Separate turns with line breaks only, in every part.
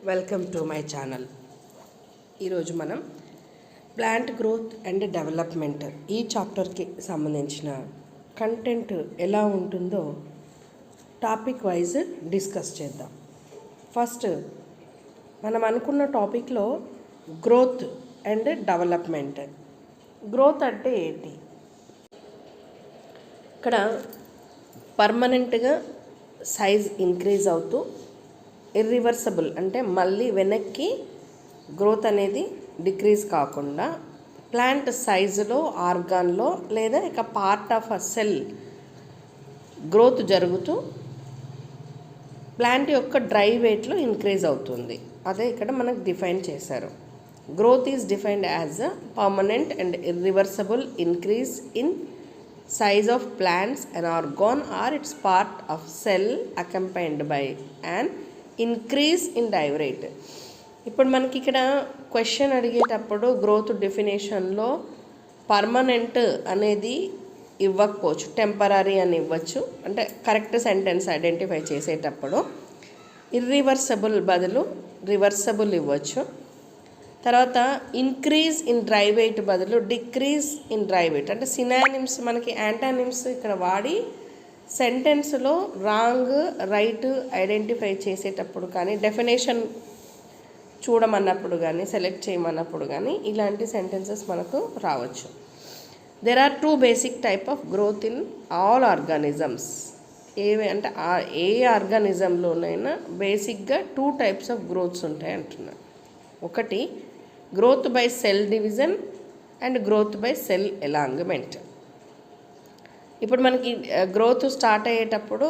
Welcome to my channel. ఈరోజు మనం plant growth and development ఈ చాప్టర్కి సంబంధించిన కంటెంట్ ఎలా ఉంటుందో టాపిక్ వైజ్ డిస్కస్ చేద్దాం. ఫస్ట్ మనం అనుకున్న టాపిక్లో గ్రోత్ అండ్ డెవలప్మెంట్. గ్రోత్ అంటే ఏంటి? ఇక్కడ పర్మనెంట్గా సైజ్ ఇంక్రీజ్ అవుతూ ఇర్రివర్సబుల్ అంటే మళ్ళీ వెనక్కి గ్రోత్ అనేది డిక్రీజ్ కాకుండా ప్లాంట్ సైజులో ఆర్గాన్లో లేదా ఇక part of a cell growth జరుగుతూ ప్లాంట్ యొక్క డ్రై వెయిట్లో ఇంక్రీజ్ అవుతుంది. అదే ఇక్కడ మనకు డిఫైన్ చేశారు. Growth is defined as a permanent and irreversible increase in size of plants an organ or its part of cell accompanied by an increase in dive rate. ఇప్పుడు మనకి ఇక్కడ క్వశ్చన్ అడిగేటప్పుడు గ్రోత్ డెఫినేషన్లో పర్మనెంట్ అనేది ఇవ్వకపోవచ్చు, temporary అని ఇవ్వచ్చు. అంటే correct sentence identify చేసేటప్పుడు ఇర్రివర్సబుల్ బదులు రివర్సబుల్ ఇవ్వచ్చు. తర్వాత ఇంక్రీజ్ ఇన్ డ్రై వెయిట్ బదులు డిక్రీజ్ ఇన్ డ్రై వెయిట్. అంటే సినానిమ్స్ మనకి యాంటానిమ్స్ ఇక్కడ వాడి సెంటెన్స్లో రాంగ్ రైట్ ఐడెంటిఫై చేసేటప్పుడు కానీ డెఫినేషన్ చూడమన్నప్పుడు కానీ సెలెక్ట్ చేయమన్నప్పుడు కానీ ఇలాంటి సెంటెన్సెస్ మనకు రావచ్చు. There are two basic type of growth in all organisms. ఏవి అంటే ఏ ఆర్గానిజంలోనైనా బేసిక్గా టూ టైప్స్ ఆఫ్ గ్రోత్స్ ఉంటాయి అంటున్నారు. ఒకటి growth by cell division and growth by cell elongation. ఇప్పుడు మనకి గ్రోత్ స్టార్ట్ అయ్యేటప్పుడు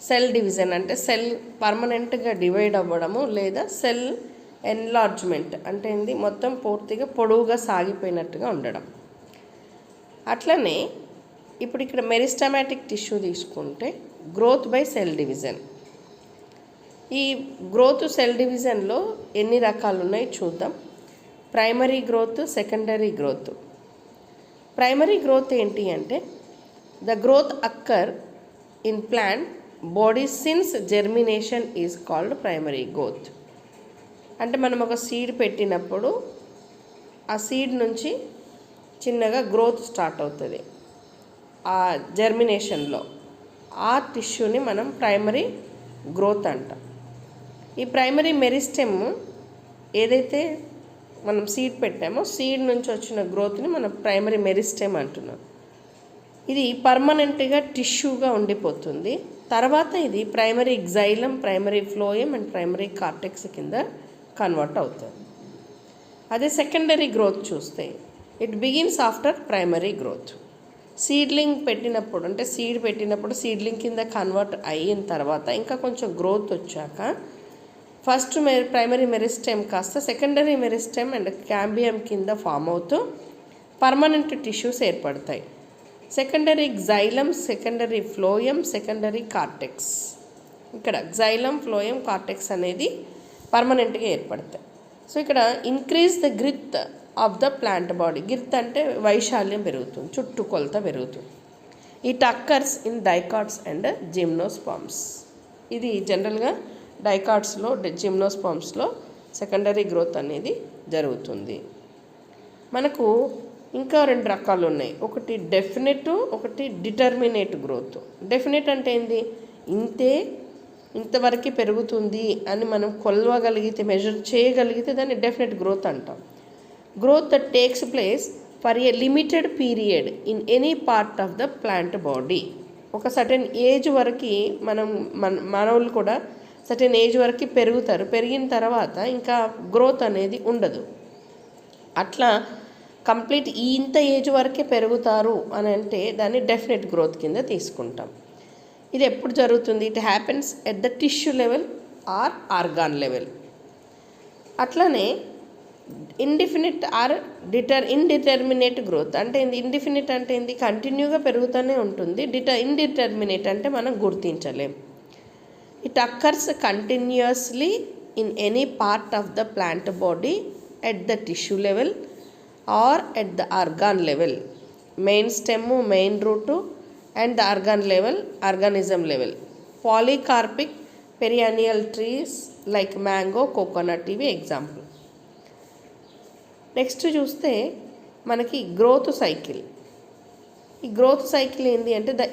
సెల్ డివిజన్ అంటే సెల్ పర్మనెంట్గా డివైడ్ అవ్వడము, లేదా సెల్ ఎన్లార్జ్మెంట్ అంటే ఏంది మొత్తం పూర్తిగా పొడవుగా సాగిపోయినట్టుగా ఉండడం. అట్లనే ఇప్పుడు ఇక్కడ మెరిస్టమాటిక్ టిష్యూ తీసుకుంటే గ్రోత్ బై సెల్ డివిజన్. ఈ గ్రోత్ సెల్ డివిజన్లో ఎన్ని రకాలు ఉన్నాయి చూద్దాం. Primary growth, secondary growth. Primary growth ఏంటి అంటే the growth అక్కర్ in plant body since germination is called primary growth. అంటే మనం ఒక సీడ్ పెట్టినప్పుడు ఆ సీడ్ నుంచి చిన్నగా గ్రోత్ స్టార్ట్ అవుతుంది. ఆ జెర్మినేషన్లో ఆ టిష్యూని మనం ప్రైమరీ గ్రోత్ అంటాం. ఈ ప్రైమరీ మెరిస్టెమ్ ఏదైతే మనం సీడ్ పెట్టామో సీడ్ నుంచి వచ్చిన గ్రోత్ని మనం ప్రైమరీ మెరిస్టెమ్ అంటున్నాం. ఇది పర్మనెంట్గా టిష్యూగా ఉండిపోతుంది. తర్వాత ఇది primary xylem, primary phloem and primary cortex కింద కన్వర్ట్ అవుతుంది. అదే సెకండరీ గ్రోత్ చూస్తే it begins after primary growth. Seedling పెట్టినప్పుడు అంటే సీడ్ పెట్టినప్పుడు సీడ్లింగ్ కింద కన్వర్ట్ అయిన తర్వాత ఇంకా కొంచెం గ్రోత్ వచ్చాక ఫస్ట్ ప్రైమరీ మెరిస్టెమ్ కాస్త సెకండరీ మెరిస్టెమ్ అండ్ క్యాంబియం కింద ఫామ్ అవుతూ పర్మనెంట్ టిష్యూస్ ఏర్పడతాయి. Secondary xylem, secondary phloem, secondary cortex. ఇక్కడ జైలం, ఫ్లోయం, కార్టెక్స్ అనేది పర్మనెంట్గా ఏర్పడతాయి. సో ఇక్కడ increase the గ్రిత్ of the plant body. గ్రిత్ అంటే వైశాల్యం పెరుగుతుంది, చుట్టుకొలత పెరుగుతుంది. It occurs in dicots and gymnosperms. ఇది జనరల్గా డైకాట్స్లో, జిమ్నోస్పర్మ్స్లో సెకండరీ గ్రోత్ అనేది జరుగుతుంది. మనకు ఇంకా రెండు రకాలు ఉన్నాయి. ఒకటి డెఫినెట్, ఒకటి డిటర్మినేట్ గ్రోత్. డెఫినెట్ అంటే ఏంది? ఇంతవరకు పెరుగుతుంది అని మనం కొలవగలిగితే, మెజర్ చేయగలిగితే దాన్ని డెఫినెట్ గ్రోత్ అంటాం. Growth that takes place for a limited period in any part of the plant body. ఒక సర్టెన్ ఏజ్ వరకు మనోళ్ళు కూడా సర్టెన్ ఏజ్ వరకు పెరుగుతారు. పెరిగిన తర్వాత ఇంకా గ్రోత్ అనేది ఉండదు. అట్లా కంప్లీట్ ఇంత ఏజ్ వరకే పెరుగుతారు అని అంటే దాన్ని డెఫినెట్ గ్రోత్ కింద తీసుకుంటాం. ఇది ఎప్పుడు జరుగుతుంది? It happens at the tissue level are organ level. అట్లనే ఇండిఫినిట్ ఆర్ ఇండిటర్మినేట్ గ్రోత్ అంటే ఏంది? ఇండిఫినిట్ అంటే ఏంది? కంటిన్యూగా పెరుగుతూనే ఉంటుంది. ఇండిటర్మినేట్ అంటే మనం గుర్తించలేం. It occurs continuously in any part of the plant body at the tissue level or at the organ level. Main stem, main root and the organ level, organism level. Polycarpic perennial trees like mango, coconut ఇవి example. Next చూస్తే మనకి growth cycle. ఈ growth cycle ఏంటి అంటే the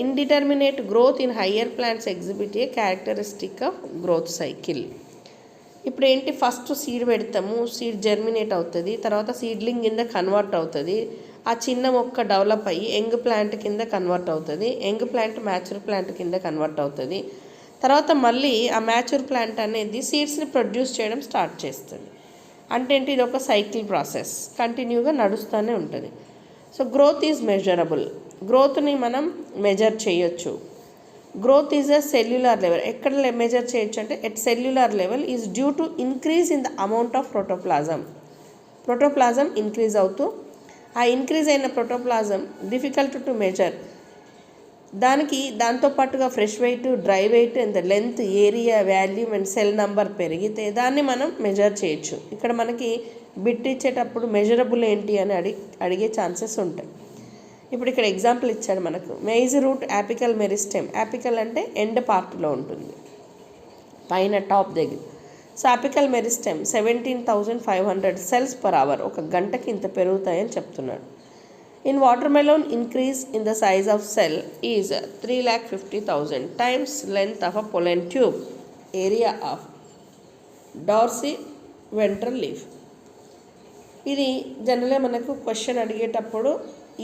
indeterminate growth in higher plants exhibit a characteristic of growth cycle. ఇప్పుడు ఏంటి, first seed పెడతాము, seed germinate అవుతుంది, తర్వాత సీడ్లింగ్ కింద కన్వర్ట్ అవుతుంది, ఆ చిన్న మొక్క డెవలప్ అయ్యి యంగ్ ప్లాంట్ కింద కన్వర్ట్ అవుతుంది, యంగ్ ప్లాంట్ మ్యాచ్యూర్ ప్లాంట్ కింద కన్వర్ట్ అవుతుంది, తర్వాత మళ్ళీ ఆ మ్యాచ్యూర్ ప్లాంట్ అనేది సీడ్స్ని ప్రొడ్యూస్ చేయడం స్టార్ట్ చేస్తుంది. అంటే ఏంటి, ఇది ఒక సైకిల్ ప్రాసెస్ కంటిన్యూగా నడుస్తూనే ఉంటుంది. సో గ్రోత్ ఈజ్ మెజరబుల్, గ్రోత్ని మనం మెజర్ చేయొచ్చు. Growth is a cellular level. ఎక్కడ మెజర్ చేయొచ్చు అంటే at cellular level is due to increase in the amount of protoplasm increase అవుతూ, ఆ ఇంక్రీజ్ అయిన ప్రోటోప్లాజం డిఫికల్ట్ టు మెజర్. దాంతోపాటుగా fresh weight, dry weight and length, area, volume and cell number పెరిగితే దాన్ని మనం మెజర్ చేయొచ్చు. ఇక్కడ మనకి బిట్ ఇచ్చేటప్పుడు మెజరబుల్ ఏంటి అని అడిగే ఛాన్సెస్ ఉంటాయి. ఇప్పుడు ఇక్కడ ఎగ్జాంపుల్ ఇచ్చాడు మనకు, maize root apical meristem. Apical అంటే ఎండ్ పార్ట్లో ఉంటుంది, పైన టాప్ దగ్గర. So apical meristem 17,500 cells per hour, ఒక గంటకి ఇంత పెరుగుతాయని చెప్తున్నాడు. In watermelon increase in the size of cell is 3,50,000 times length of a pollen tube, area of dorsey ventral leaf. ఇది జనరల్గా మనకు క్వశ్చన్ అడిగేటప్పుడు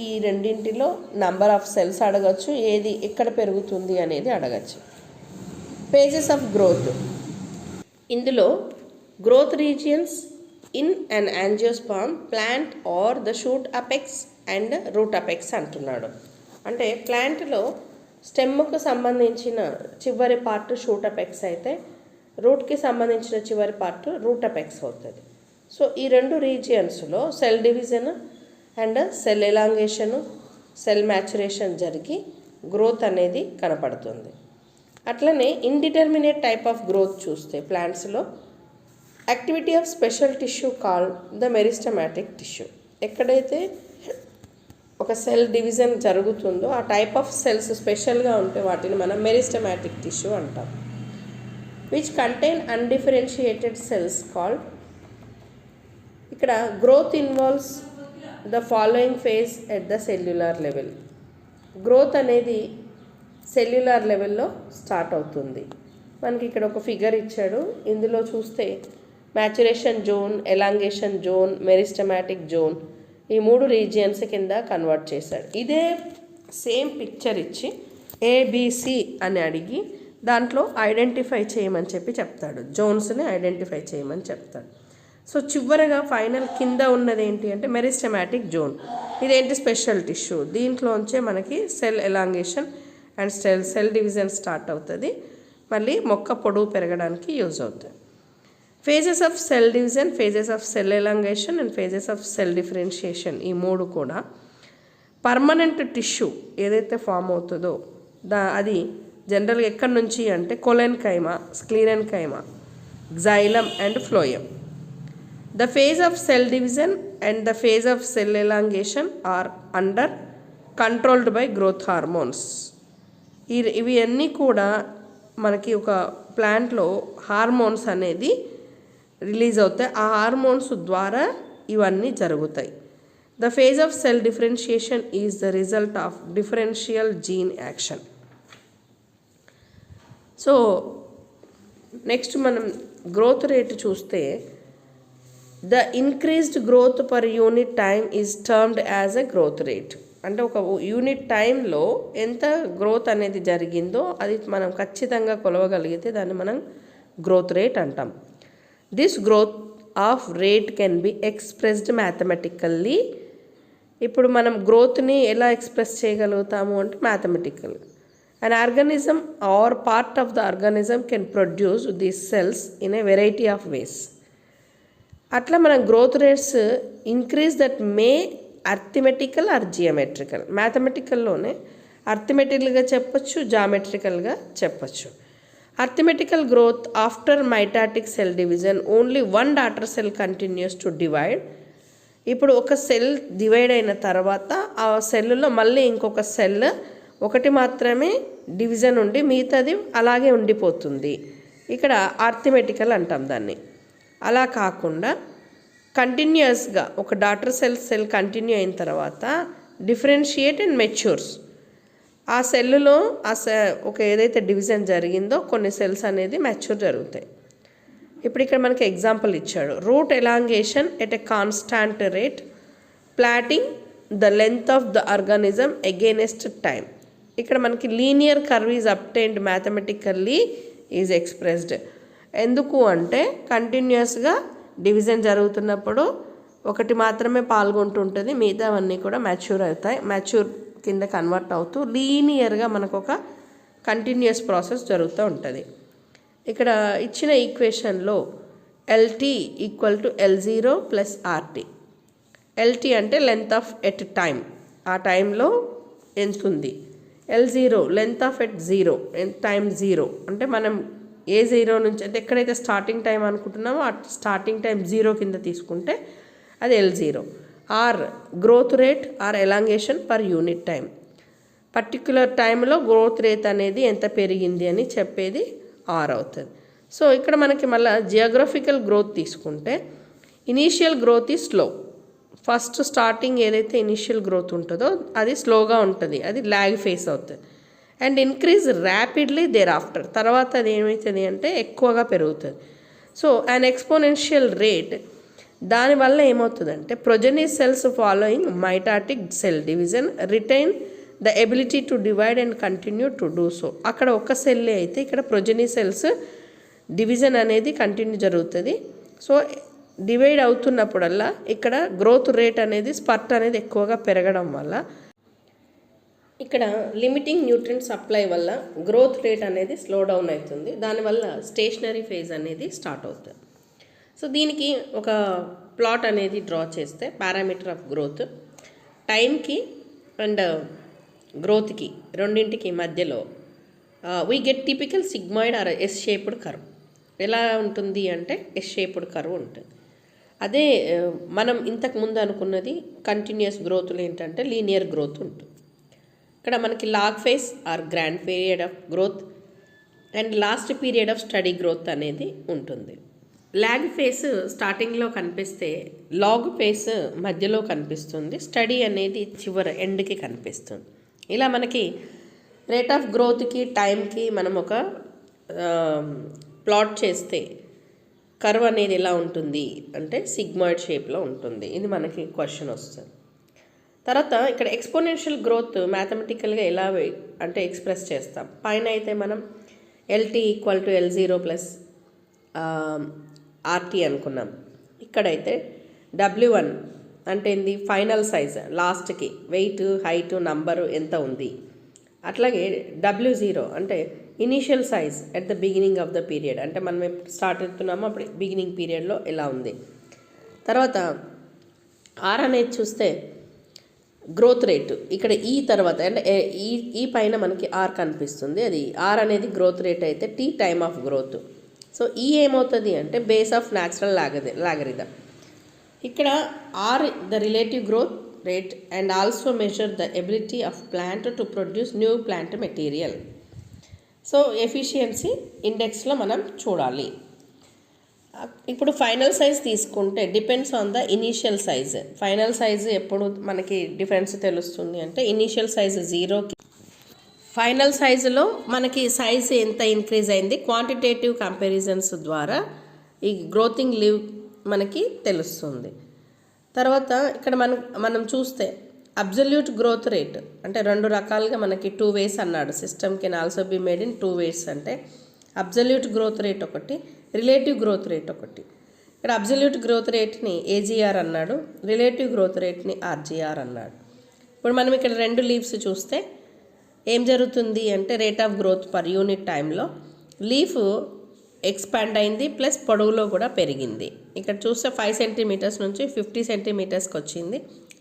ఈ రెండింటిలో నంబర్ ఆఫ్ సెల్స్ అడగచ్చు, ఏది ఎక్కడ పెరుగుతుంది అనేది అడగచ్చు. Phases of growth. ఇందులో growth regions in an angiosperm plant are the shoot apex and root apex అంటున్నాడు. అంటే ప్లాంట్లో స్టెమ్కు సంబంధించిన చివరి పార్ట్ షూట్ అపెక్స్ అయితే, రూట్కి సంబంధించిన చివరి పార్ట్ రూట్ అపెక్స్ అవుతుంది. సో ఈ రెండు రీజియన్స్లో cell division and cell elongation, cell maturation జరిగి గ్రోత్ అనేది కనపడుతుంది. అట్లనే ఇండిటర్మినేట్ టైప్ ఆఫ్ గ్రోత్ చూస్తే ప్లాంట్స్లో activity of special tissue called the meristematic tissue. ఎక్కడైతే ఒక సెల్ డివిజన్ జరుగుతుందో ఆ టైప్ ఆఫ్ సెల్స్ స్పెషల్గా ఉంటే వాటిని మనం మెరిస్టమాటిక్ టిష్యూ అంటాం. Which contain undifferentiated cells called. ఇక్కడ growth involves the following phase at the cellular level. Growth అనేది సెల్యులార్ లెవెల్లో స్టార్ట్ అవుతుంది. మనకి ఇక్కడ ఒక ఫిగర్ ఇచ్చాడు, ఇందులో చూస్తే maturation zone, elongation zone, meristematic zone, ఈ మూడు రీజియన్స్ కింద కన్వర్ట్ చేశాడు. ఇదే సేమ్ పిక్చర్ ఇచ్చి ఏబిసి అని అడిగి దాంట్లో ఐడెంటిఫై చేయమని చెప్తాడు, జోన్స్ని ఐడెంటిఫై చేయమని చెప్తాడు. సో చివరగా ఫైనల్ కింద ఉన్నది ఏంటి అంటే మెరిస్టమాటిక్ జోన్. ఇదేంటి, స్పెషల్ టిష్యూ. దీంట్లోంచే మనకి cell elongation and cell division start అవుతుంది, మళ్ళీ మొక్క పొడవు పెరగడానికి యూజ్ అవుతుంది. Phases of cell division, phases of cell elongation and phases of cell differentiation, ఈ మూడు కూడా పర్మనెంట్ టిష్యూ ఏదైతే ఫామ్ అవుతుందో అది జనరల్గా ఎక్కడి నుంచి అంటే కొలెన్ కైమా, స్క్లీరెన్ కైమా, xylem and phloem. The phase of cell division and the phase of cell elongation are under controlled by growth hormones. ఇవి అన్నీ కూడా మనకి ఒక ప్లాంట్లో హార్మోన్స్ అనేది రిలీజ్ అవుతాయి, ఆ హార్మోన్స్ ద్వారా ఇవన్నీ జరుగుతాయి. The phase of cell differentiation is the result of differential gene action. So next మనం గ్రోత్ రేట్ చూస్తే the increased growth per unit time is termed as a growth rate. అంటే ఒక యూనిట్ టైంలో ఎంత గ్రోత్ అనేది జరిగిందో అది మనం ఖచ్చితంగా కొలవగలిగితే దాన్ని మనం గ్రోత్ రేట్ అంటాం. This growth of rate can be expressed mathematically. ఇప్పుడు మనం గ్రోత్ని ఎలా ఎక్స్ప్రెస్ చేయగలుగుతాము అంటే mathematical. An organism or part of the organism can produce these cells in a variety of ways. అట్లా మనం growth rates increase that may arithmetical or geometrical. మ్యాథమెటికల్లోనే అర్థమెటికల్గా చెప్పచ్చు, జామెట్రికల్గా చెప్పచ్చు. Arithmetical growth after mitotic cell division only one daughter cell continues to divide. ఇప్పుడు ఒక cell divide అయిన తర్వాత ఆ సెల్లో మళ్ళీ ఇంకొక సెల్ ఒకటి మాత్రమే డివిజన్ ఉండి మిగతాది అలాగే ఉండిపోతుంది. ఇక్కడ ఆర్థమెటికల్ అంటాం దాన్ని. అలా కాకుండా కంటిన్యూస్గా ఒక డాటర్ సెల్ కంటిన్యూ అయిన తర్వాత డిఫరెన్షియేట్ అండ్ మెచ్యూర్స్. ఆ సెల్లులో ఒక ఏదైతే డివిజన్ జరిగిందో కొన్ని సెల్స్ అనేది మెచ్యూర్ జరుగుతాయి. ఇప్పుడు ఇక్కడ మనకి ఎగ్జాంపుల్ ఇచ్చాడు. Root elongation at a constant rate plotting the length of the organism against time. ఇక్కడ మనకి linear curve is obtained mathematically is expressed. ఎందుకు అంటే కంటిన్యూస్గా డివిజన్ జరుగుతున్నప్పుడు ఒకటి మాత్రమే పాల్గొంటుంటుంది, మిగతావన్నీ కూడా మ్యాచ్యూర్ అవుతాయి. మ్యాచ్యూర్ కింద కన్వర్ట్ అవుతూ లీనియర్గా మనకు ఒక కంటిన్యూస్ ప్రాసెస్ జరుగుతూ ఉంటుంది. ఇక్కడ ఇచ్చిన ఈక్వేషన్లో L T equal to L0 plus R T. L T అంటే లెంత్ ఆఫ్ ఎట్ టైం, ఆ టైంలో ఎంత ఉంది. L0 length of at zero, time zero అంటే మనం ఏ జీరో నుంచి అంటే ఎక్కడైతే స్టార్టింగ్ టైం అనుకుంటున్నామో ఆ స్టార్టింగ్ టైం జీరో కింద తీసుకుంటే అది L0. Or growth rate or elongation per unit time. Particular టైంలో గ్రోత్ రేట్ అనేది ఎంత పెరిగింది అని చెప్పేది ఆర్ అవుతుంది. సో ఇక్కడ మనకి మళ్ళీ జియోగ్రఫికల్ గ్రోత్ తీసుకుంటే ఇనీషియల్ గ్రోత్ ఈ స్లో. ఫస్ట్ స్టార్టింగ్ ఏదైతే ఇనీషియల్ గ్రోత్ ఉంటుందో అది స్లోగా ఉంటుంది, అది ల్యాగ్ ఫేస్ అవుతుంది. And increase rapidly thereafter, తర్వాత అది ఏమవుతుంది అంటే ఎక్కువగా పెరుగుతుంది. సో అన్ ఎక్స్పోనెన్షియల్ రేట్, దానివల్ల ఏమవుతుందంటే progeny cells following mitotic cell division retain the ability to divide and continue to do so. అక్కడ ఒక సెల్లే అయితే ఇక్కడ ప్రొజెనీ సెల్స్ డివిజన్ అనేది కంటిన్యూ జరుగుతుంది. సో డివైడ్ అవుతున్నప్పుడల్లా ఇక్కడ గ్రోత్ రేట్ అనేది స్పర్ట్ అనేది ఎక్కువగా పెరగడం వల్ల ఇక్కడ లిమిటింగ్ న్యూట్రియంట్ సప్లై వల్ల గ్రోత్ రేట్ అనేది స్లో డౌన్ అవుతుంది. దానివల్ల స్టేషనరీ ఫేజ్ అనేది స్టార్ట్ అవుతుంది. సో దీనికి ఒక ప్లాట్ అనేది డ్రా చేస్తే పారామీటర్ ఆఫ్ గ్రోత్ టైంకి అండ్ గ్రోత్కి రెండింటికి మధ్యలో we get typical sigmoid or S shaped curve. ఎలా ఉంటుంది అంటే ఎస్ షేప్డ్ కర్వ్ ఉంటుంది. అదే మనం ఇంతకు ముందు అనుకున్నది కంటిన్యూస్ గ్రోత్లో ఏంటంటే లీనియర్ గ్రోత్ ఉంటుంది. ఇక్కడ మనకి lag phase or grand period of growth and last period of study growth అనేది ఉంటుంది. లాగ్ ఫేస్ స్టార్టింగ్లో కనిపిస్తే లాగ్ ఫేస్ మధ్యలో కనిపిస్తుంది, స్టడీ అనేది చివరి ఎండ్కి కనిపిస్తుంది. ఇలా మనకి రేట్ ఆఫ్ గ్రోత్కి టైంకి మనం ఒక ప్లాట్ చేస్తే కర్వ్ అనేది ఎలా ఉంటుంది అంటే సిగ్మాయిడ్ షేప్లో ఉంటుంది. ఇది మనకి క్వశ్చన్ వస్తుంది. తర్వాత ఇక్కడ ఎక్స్పోనెన్షియల్ గ్రోత్ మ్యాథమెటికల్గా ఎలా అంటే ఎక్స్ప్రెస్ చేస్తాం. పైన అయితే మనం LT equal to L0 plus RT అనుకున్నాం. ఇక్కడైతే W1 అంటే ఏంది ఫైనల్ సైజ్, లాస్ట్కి వెయిట్ హైట్ నంబరు ఎంత ఉంది. అట్లాగే W0 అంటే initial size at the beginning of the period, అంటే మనం ఎప్పుడు స్టార్ట్ అవుతున్నామో అప్పుడు బిగినింగ్ పీరియడ్లో ఎలా ఉంది. తర్వాత ఆర్ అనేది చూస్తే గ్రోత్ రేటు, ఇక్కడ ఈ తర్వాత అంటే ఈ పైన మనకి ఆర్ కనిపిస్తుంది, అది ఆర్ అనేది గ్రోత్ రేట్ అయితే T time of growth. So ఈ ఏమవుతుంది అంటే బేస్ ఆఫ్ న్యాచురల్ లాగరిథం. ఇక్కడ R the relative growth rate and also measure the ability of plant to produce new plant material. So efficiency ఇండెక్స్లో మనం చూడాలి. ఇప్పుడు ఫైనల్ సైజ్ తీసుకుంటే depends on the initial size. Final size ఎప్పుడు మనకి difference తెలుస్తుంది అంటే ఇనీషియల్ సైజ్ 0కి ఫైనల్ సైజులో మనకి సైజ్ ఎంత ఇంక్రీజ్ అయింది క్వాంటిటేటివ్ కంపారిజన్స్ ద్వారా ఈ గ్రోతింగ్ లీవ్ మనకి తెలుస్తుంది. తర్వాత ఇక్కడ మనం చూస్తే అబ్జల్యూట్ గ్రోత్ రేట్ అంటే రెండు రకాలుగా మనకి 2 ways అన్నాడు. System can also be made in 2 ways అంటే అబ్జల్యూట్ గ్రోత్ రేట్ ఒకటి, రిలేటివ్ గ్రోత్ రేట్ ఒకటి. ఇక్కడ అబ్జల్యూట్ గ్రోత్ రేట్ని AGR అన్నాడు, రిలేటివ్ గ్రోత్ రేట్ని RGR అన్నాడు. ఇప్పుడు మనం ఇక్కడ 2 లీవ్స్ చూస్తే ఏం జరుగుతుంది అంటే rate of growth per unit టైంలో లీఫ్ ఎక్స్పాండ్ అయింది ప్లస్ పొడవులో కూడా పెరిగింది. ఇక్కడ చూస్తే 5 సెంటీమీటర్స్ నుంచి 50 సెంటీమీటర్స్కి వచ్చింది,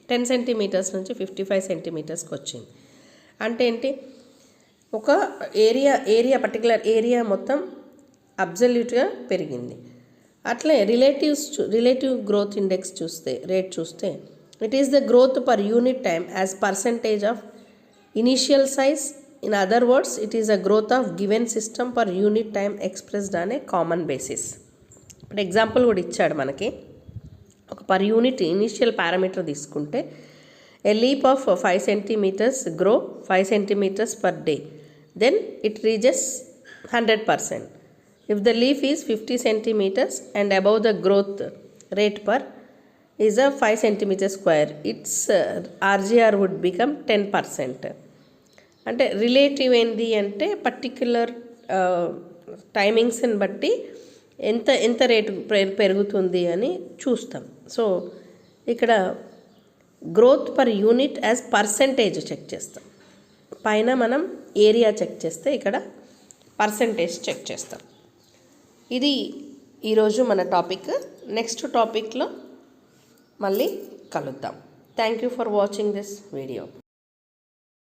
10 సెంటీమీటర్స్ నుంచి 55 సెంటీమీటర్స్కి వచ్చింది. అంటే ఏంటి ఒక పర్టికులర్ ఏరియా మొత్తం అబ్జల్యూట్గా పెరిగింది. అట్లే రిలేటివ్ గ్రోత్ ఇండెక్స్ రేట్ చూస్తే it is the growth per unit time as percentage of initial size, in other words it is a growth of given system per unit time expressed అనే common basis. ఇప్పుడు example కూడా ఇచ్చాడు మనకి. ఒక per unit initial parameter తీసుకుంటే a leap of 5 centimeters grow 5 centimeters per day, then it reaches 100%. If the leaf is 50 centimeters and above, the growth rate per is a 5 centimeters square, its RGR would become 10%. అంటే relative ఏంది అంటే particular టైమింగ్స్ని బట్టి ఎంత ఎంత rate పెరుగుతుంది అని చూస్తాం. So ఇక్కడ growth per unit as percentage check చేస్తాం. పైన మనం ఏరియా చెక్ చేస్తే ఇక్కడ పర్సంటేజ్ చెక్ చేస్తాం. ఇది ఈరోజు మన టాపిక్. నెక్స్ట్ టాపిక్లో మళ్ళీ కలుద్దాం. Thank you for watching this video.